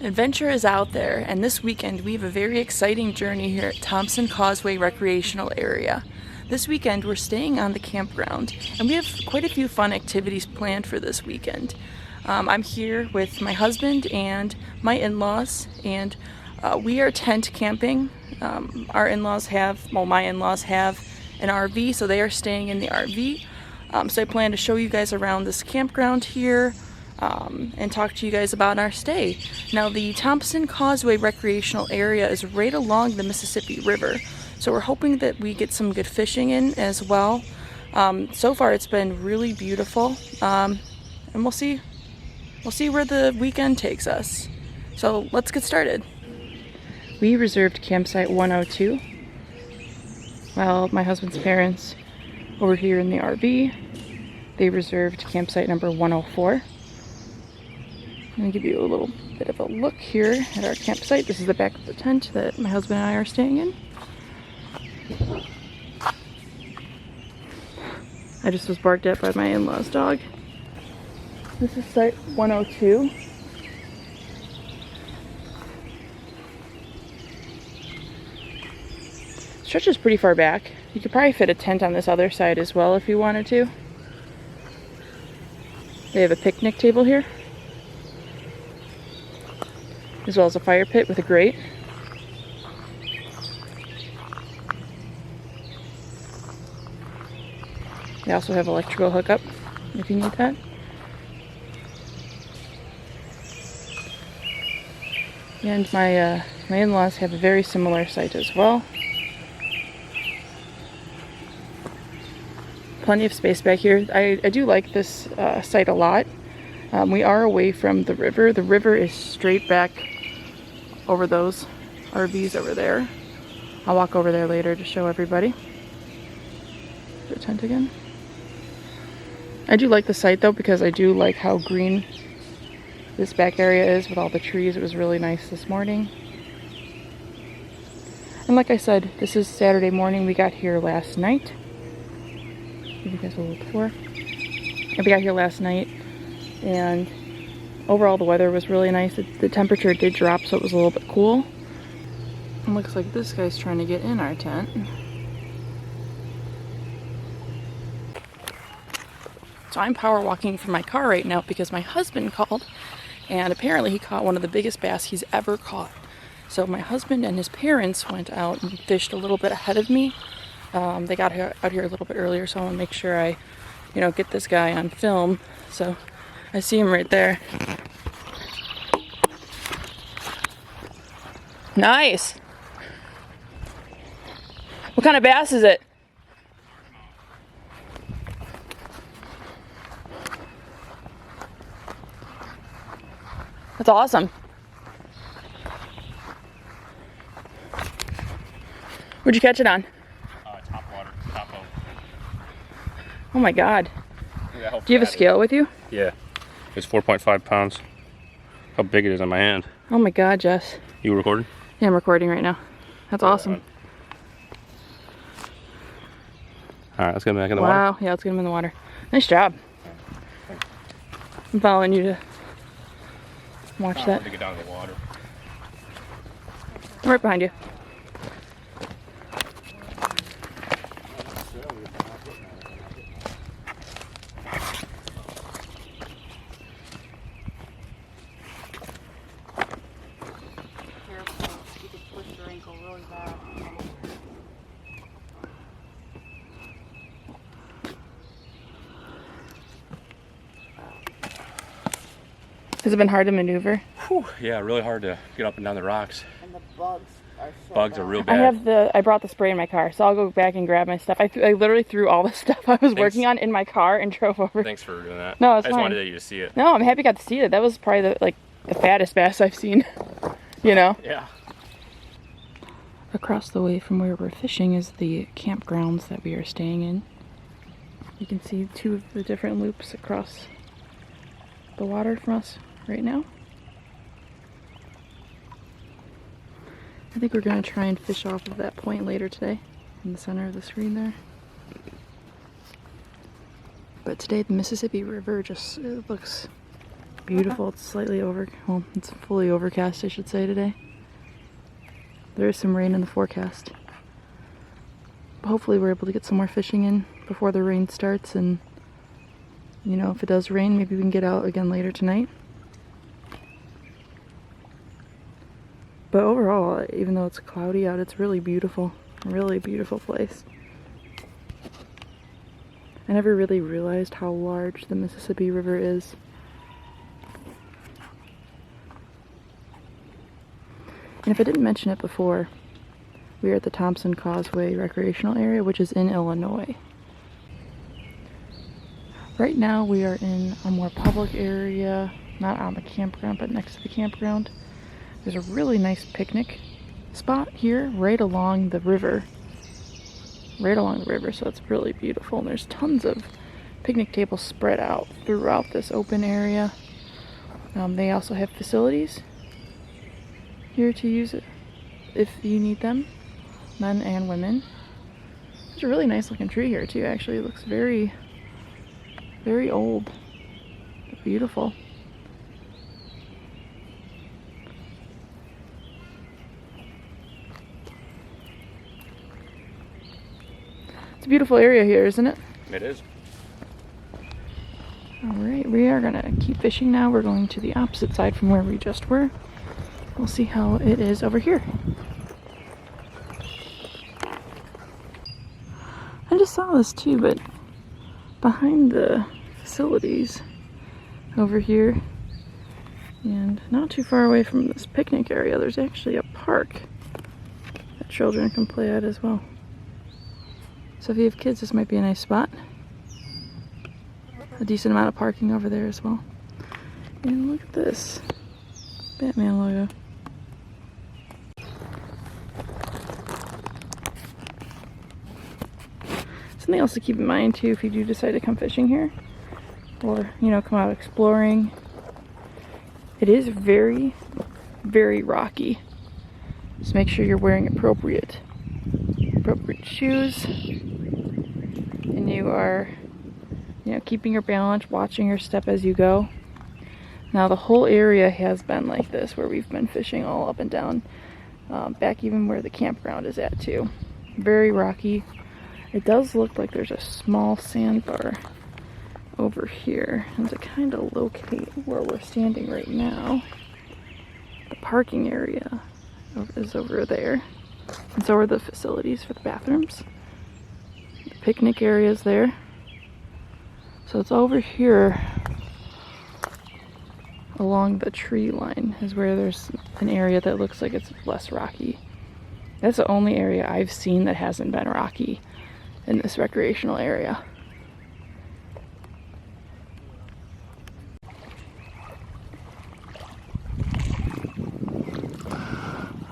Adventure is out there, and this weekend we have a very exciting journey here at THOMSON Causeway Recreational Area. This weekend we're staying on the campground, and we have quite a few fun activities planned for this weekend. I'm here with my husband and my in-laws, and we are tent camping. Our in-laws have, well, my in-laws have an RV, so they are staying in the RV. So I plan to show you guys around this campground here, and talk to you guys about our stay. Now, the THOMSON Causeway Recreational Area is right along the Mississippi River, so we're hoping that we get some good fishing in as well. So far it's been really beautiful, and we'll see where the weekend takes us. So let's get started. We reserved campsite 102 while my husband's parents over here in the RV, they reserved campsite number 104. I'm going to give you a little bit of a look here at our campsite. This is the back of the tent that my husband and I are staying in. I just was barked at by my in-laws' dog. This is site 102. Stretches pretty far back. You could probably fit a tent on this other side as well if you wanted to. They have a picnic table here, as well as a fire pit with a grate. They also have electrical hookup if you need that. And my in-laws have a very similar site as well. Plenty of space back here. I do like this site a lot. We are away from the river. The river is straight back over those RVs over there. I'll walk over there later to show everybody. The tent again. I do like the site though, because I do like how green this back area is with all the trees. It was really nice this morning. And like I said, this is Saturday morning. We got here last night. Give you guys a little tour. We got here last night, and overall the weather was really nice. The temperature did drop, so it was a little bit cool. It looks like this guy's trying to get in our tent. So I'm power walking from my car right now because my husband called, and apparently he caught one of the biggest bass he's ever caught. So my husband and his parents went out and fished a little bit ahead of me. They got out here a little bit earlier, so I want to make sure I, get this guy on film. So I see him right there. Nice. What kind of bass is it? That's awesome. Where'd you catch it on? Top water, top boat. Oh my God. Do you have a scale with you? Yeah. It's 4.5 pounds. How big it is on my hand. Oh my God, Jess. You recording? Yeah, I'm recording right now. That's awesome. Alright, let's get him back in the water. Wow, yeah, let's get him in the water. Nice job. I'm following you to watch that. To get down to the water. I'm right behind you. Has it been hard to maneuver? Whew, yeah, really hard to get up and down the rocks. And the bugs are so Bugs bad. are real bad. I brought the spray in my car, so I'll go back and grab my stuff. I literally threw all the stuff I was working on in my car and drove over. Thanks for doing that. No, it's I just fine. wanted you to see it. No, I'm happy I got to see it. That was probably the fattest bass I've seen. Yeah. Across the way from where we're fishing is the campgrounds that we are staying in. You can see two of the different loops across the water from us right now. I think we're going to try and fish off of that point later today in the center of the screen there. But today the Mississippi River just looks Beautiful. It's slightly well, it's fully overcast, I should say, today. There is some rain in the forecast. But hopefully we're able to get some more fishing in before the rain starts, and you know, if it does rain, maybe we can get out again later tonight. But overall, even though it's cloudy out, it's really beautiful. Really beautiful place. I never really realized how large the Mississippi River is. And if I didn't mention it before, we are at the THOMSON Causeway Recreational Area, which is in Illinois. Right now we are in a more public area, not on the campground, but next to the campground. There's a really nice picnic spot here right along the river. So it's really beautiful. And there's tons of picnic tables spread out throughout this open area. They also have facilities here to use it if you need them, men and women. There's a really nice looking tree here too, actually. It looks very, very old, but beautiful. It's a beautiful area here, isn't it? It is. Alright, we are gonna keep fishing now. We're going to the opposite side from where we just were. We'll see how it is over here. I just saw this too, but behind the facilities over here, and not too far away from this picnic area, there's actually a park that children can play at as well. So if you have kids, this might be a nice spot. A decent amount of parking over there as well. And look at this Batman logo. Something else to keep in mind too if you do decide to come fishing here, or you know, come out exploring. It is very, very rocky. Just make sure you're wearing appropriate shoes, and you are, you know, keeping your balance, watching your step as you go. Now the whole area has been like this, where we've been fishing all up and down, back even where the campground is at too. Very rocky. It does look like there's a small sandbar over here, and to kind of locate where we're standing right now, the parking area is over there, and so are the facilities for the bathrooms. The picnic area is there. So it's over here along the tree line is where there's an area that looks like it's less rocky. That's the only area I've seen that hasn't been rocky in this recreational area.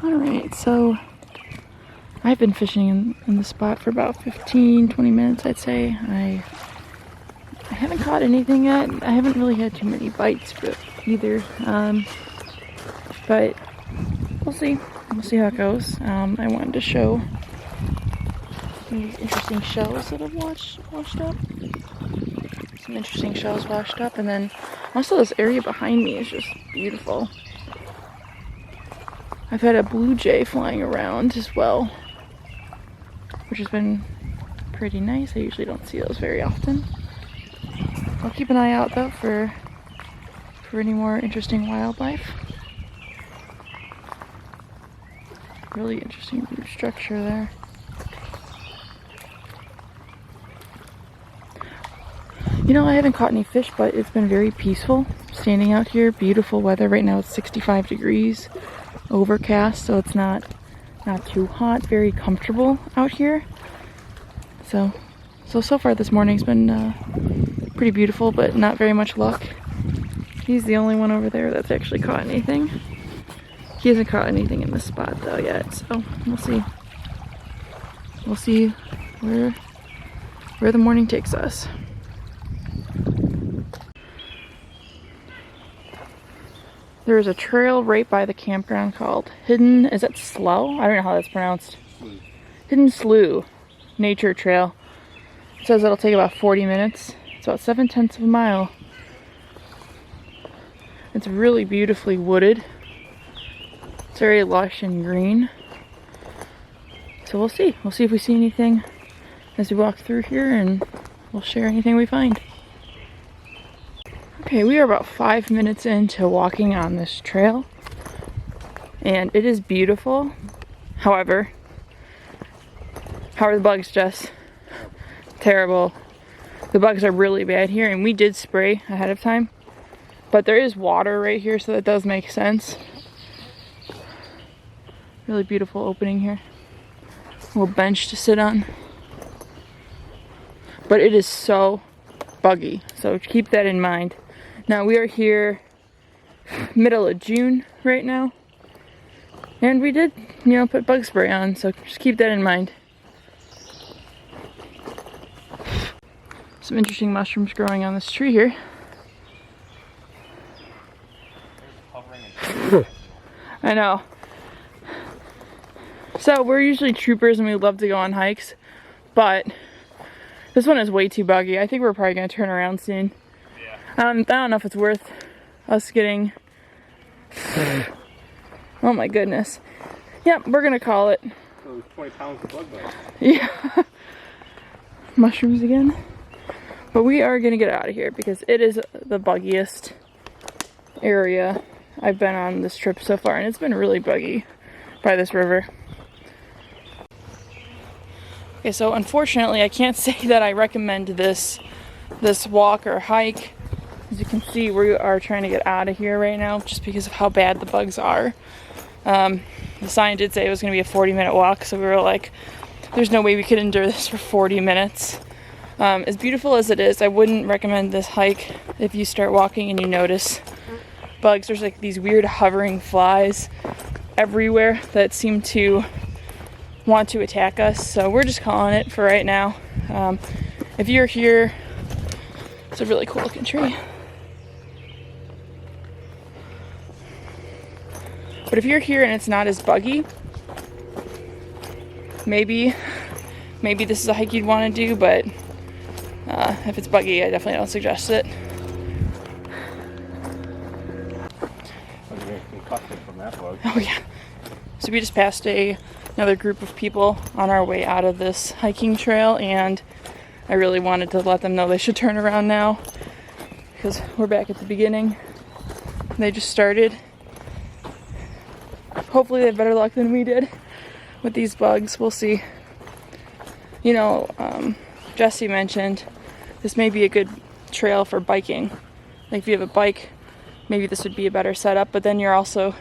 Alright, so I've been fishing in the spot for about 15-20 minutes, I'd say. I haven't caught anything yet. I haven't really had too many bites either, but we'll see. We'll see how it goes. I wanted to show these interesting shells that have washed up. Some interesting shells washed up, and then also this area behind me is just beautiful. I've had a blue jay flying around as well, which has been pretty nice. I usually don't see those very often. I'll keep an eye out though for any more interesting wildlife. Really interesting root structure there. You know, I haven't caught any fish, but it's been very peaceful standing out here. Beautiful weather. Right now it's 65 degrees, overcast, so it's not too hot. Very comfortable out here. So far this morning's been pretty beautiful, but not very much luck. He's the only one over there that's actually caught anything. He hasn't caught anything in this spot though yet, so we'll see. We'll see where the morning takes us. There's a trail right by the campground called is that Slough? I don't know how that's pronounced. Hidden Slough Nature Trail. It says it'll take about 40 minutes. It's about 7/10 of a mile. It's really beautifully wooded. It's very lush and green. So we'll see. We'll see if we see anything as we walk through here, and we'll share anything we find. Okay, we are about 5 minutes into walking on this trail, and it is beautiful. However, how are the bugs, Jess? Terrible. The bugs are really bad here, and we did spray ahead of time, but there is water right here, so that does make sense. Really beautiful opening here. A little bench to sit on. But it is so buggy, so keep that in mind. Now we are here middle of June right now, and we did, put bug spray on, so just keep that in mind. Some interesting mushrooms growing on this tree here. I know. So we're usually troopers and we love to go on hikes, but this one is way too buggy. I think we're probably going to turn around soon. Yeah. I don't know if it's worth us getting... Oh my goodness. Yep, we're going to call it. So there's 20 pounds of bug bites. Yeah. Mushrooms again. But we are going to get out of here because it is the buggiest area I've been on this trip so far, and it's been really buggy by this river. Okay, so unfortunately I can't say that I recommend this walk or hike. As you can see, we are trying to get out of here right now just because of how bad the bugs are. The sign did say it was going to be a 40-minute walk, so we were like, there's no way we could endure this for 40 minutes. As beautiful as it is, I wouldn't recommend this hike if you start walking and you notice bugs. There's like these weird hovering flies everywhere that seem to want to attack us, so we're just calling it for right now. If you're here, it's a really cool looking tree. But if you're here and it's not as buggy, maybe this is a hike you'd want to do, but if it's buggy, I definitely don't suggest it. From that bug. Oh yeah. So we just passed another group of people on our way out of this hiking trail, and I really wanted to let them know they should turn around now because we're back at the beginning. They just started. Hopefully they have better luck than we did with these bugs. We'll see. Jesse mentioned this may be a good trail for biking. Like if you have a bike, maybe this would be a better setup, but then you're also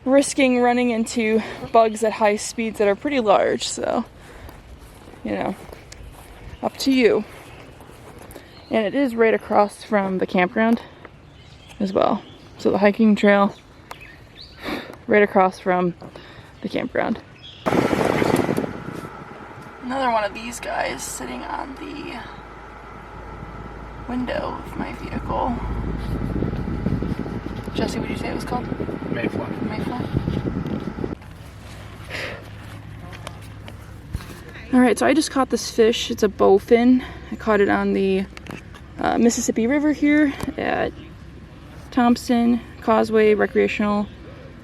risking running into bugs at high speeds that are pretty large, so up to you. And it is right across from the campground as well, so the hiking trail right across from the campground. Another one of these guys sitting on the window of my vehicle. Jesse, what did you say it was called? Mayfly. Mayfly? Alright, so I just caught this fish. It's a bowfin. I caught it on the Mississippi River here at THOMSON Causeway Recreational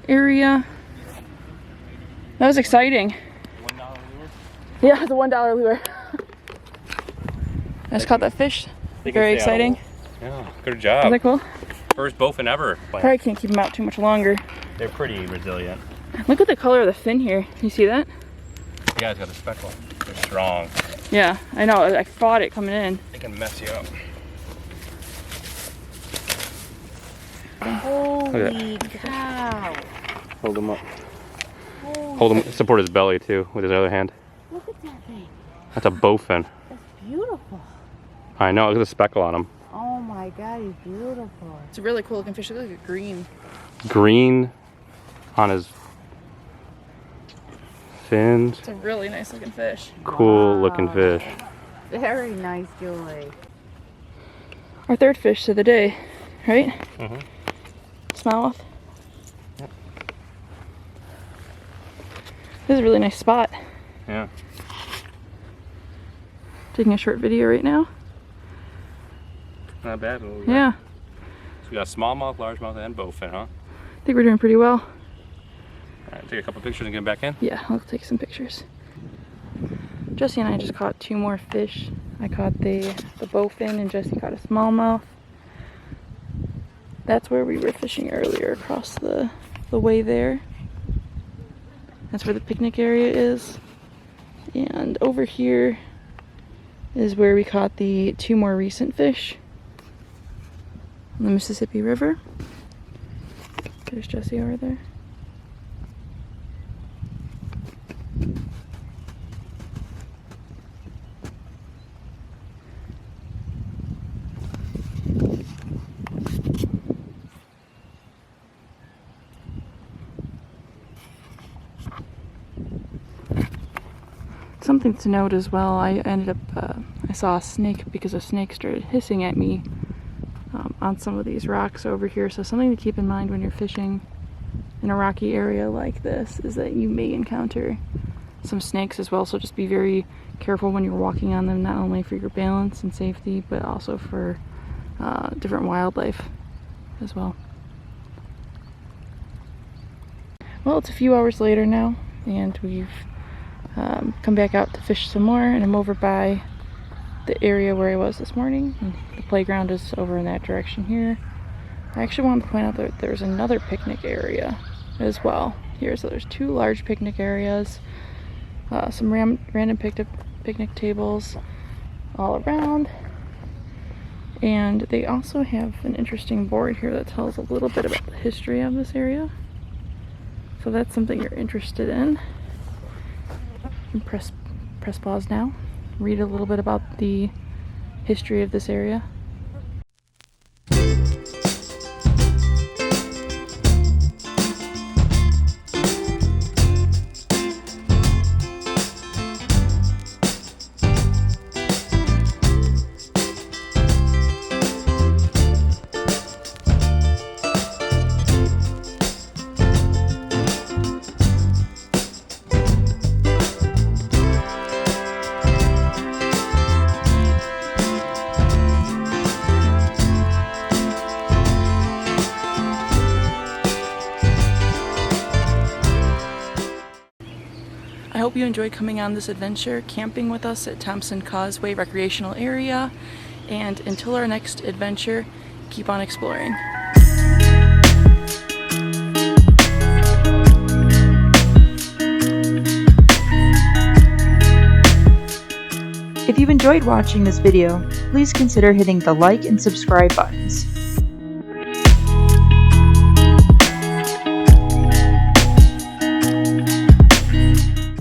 area. That was exciting. $1 lure? Yeah, it's a $1 lure. I just caught that fish. Very exciting. Yeah, good job. Is that cool? First bowfin ever. Probably can't keep them out too much longer. They're pretty resilient. Look at the color of the fin here. You see that? Yeah, it's got a speckle. They're strong. Yeah, I know. I fought it coming in. They can mess you up. Holy cow. Hold him up. Hold him, support his belly too with his other hand. Look at that thing. That's a bowfin. That's beautiful. I know, look at the speckle on him. Oh my god, he's beautiful. It's a really cool looking fish. It looks like a green. Green on his fins. It's a really nice looking fish. Cool looking fish. Very nice, Julie. Our third fish of the day, right? Mm-hmm. Smallmouth. Yep. This is a really nice spot. Yeah. Taking a short video right now. Not bad. Yeah. We got smallmouth, largemouth, and bowfin, huh? I think we're doing pretty well. Alright, take a couple pictures and get back in. Yeah, I'll take some pictures. Jesse and I just caught 2 more fish. I caught the bowfin and Jesse caught a smallmouth. That's where we were fishing earlier, across the way there. That's where the picnic area is. And over here is where we caught the 2 more recent fish on the Mississippi River. There's Jesse over there. Something to note as well, I ended up, I saw a snake because a snake started hissing at me on some of these rocks over here. So something to keep in mind when you're fishing in a rocky area like this is that you may encounter some snakes as well. So just be very careful when you're walking on them, not only for your balance and safety, but also for different wildlife as well. Well, it's a few hours later now, and we've come back out to fish some more, and I'm over by the area where I was this morning, and the playground is over in that direction here. I actually wanted to point out that there's another picnic area as well here. So there's 2 large picnic areas, some random picnic tables all around, and they also have an interesting board here that tells a little bit about the history of this area. So that's something you're interested in. You can press pause now, read a little bit about the history of this area. I hope you enjoyed coming on this adventure, camping with us at Thompson Causeway Recreational Area, and until our next adventure, keep on exploring. If you've enjoyed watching this video, please consider hitting the like and subscribe buttons.